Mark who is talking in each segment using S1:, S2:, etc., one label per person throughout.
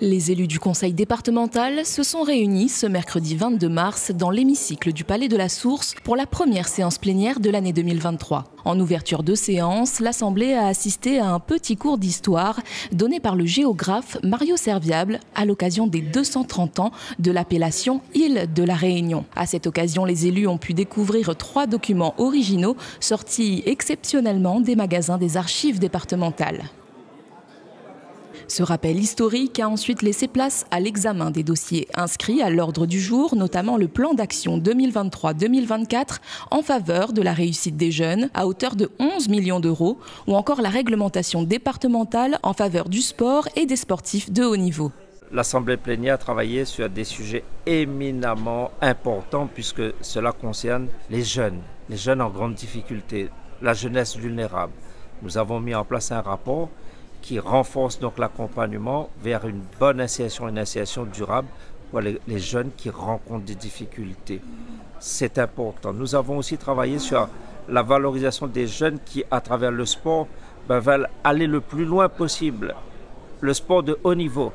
S1: Les élus du conseil départemental se sont réunis ce mercredi 22 mars dans l'hémicycle du Palais de la Source pour la première séance plénière de l'année 2023. En ouverture de séance, l'Assemblée a assisté à un petit cours d'histoire donné par le géographe Mario Serviable à l'occasion des 230 ans de l'appellation Île de la Réunion. À cette occasion, les élus ont pu découvrir 3 documents originaux sortis exceptionnellement des magasins des archives départementales. Ce rappel historique a ensuite laissé place à l'examen des dossiers inscrits à l'ordre du jour, notamment le plan d'action 2023-2024 en faveur de la réussite des jeunes à hauteur de 11 millions d'euros ou encore la réglementation départementale en faveur du sport et des sportifs de haut niveau.
S2: L'Assemblée plénière a travaillé sur des sujets éminemment importants puisque cela concerne les jeunes en grande difficulté, la jeunesse vulnérable. Nous avons mis en place un rapport qui renforce donc l'accompagnement vers une bonne insertion, une insertion durable pour les jeunes qui rencontrent des difficultés. C'est important. Nous avons aussi travaillé sur la valorisation des jeunes qui, à travers le sport, veulent aller le plus loin possible. Le sport de haut niveau.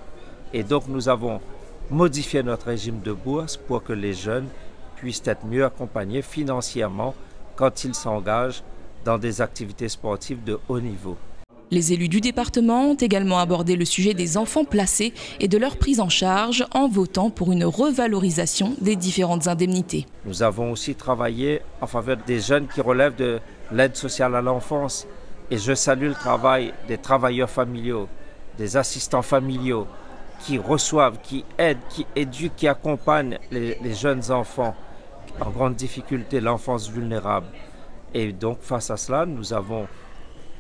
S2: Et donc nous avons modifié notre régime de bourse pour que les jeunes puissent être mieux accompagnés financièrement quand ils s'engagent dans des activités sportives de haut niveau.
S1: Les élus du département ont également abordé le sujet des enfants placés et de leur prise en charge en votant pour une revalorisation des différentes indemnités.
S2: Nous avons aussi travaillé en faveur des jeunes qui relèvent de l'aide sociale à l'enfance. Et je salue le travail des travailleurs familiaux, des assistants familiaux qui reçoivent, qui aident, qui éduquent, qui accompagnent les jeunes enfants en grande difficulté, l'enfance vulnérable. Et donc face à cela, nous avons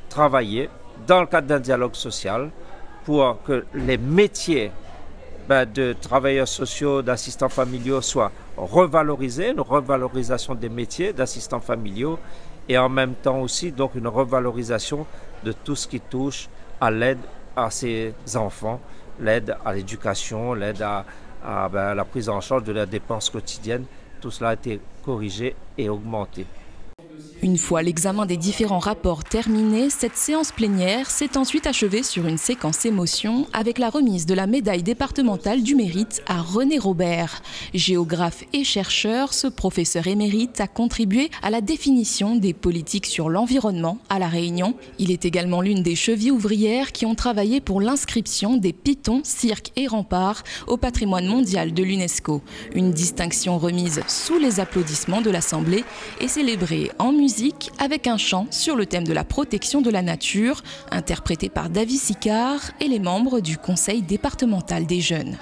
S2: travaillé dans le cadre d'un dialogue social pour que les métiers de travailleurs sociaux, d'assistants familiaux soient revalorisés, une revalorisation des métiers d'assistants familiaux et en même temps aussi donc une revalorisation de tout ce qui touche à l'aide à ces enfants, l'aide à l'éducation, l'aide à la prise en charge de leurs dépenses quotidiennes. Tout cela a été corrigé et augmenté.
S1: Une fois l'examen des différents rapports terminé, cette séance plénière s'est ensuite achevée sur une séquence émotion avec la remise de la médaille départementale du mérite à René Robert. Géographe et chercheur, ce professeur émérite a contribué à la définition des politiques sur l'environnement à La Réunion. Il est également l'une des chevilles ouvrières qui ont travaillé pour l'inscription des pitons, cirques et remparts au patrimoine mondial de l'UNESCO. Une distinction remise sous les applaudissements de l'Assemblée et célébrée en musique avec un chant sur le thème de la protection de la nature, interprété par David Sicard et les membres du conseil départemental des jeunes.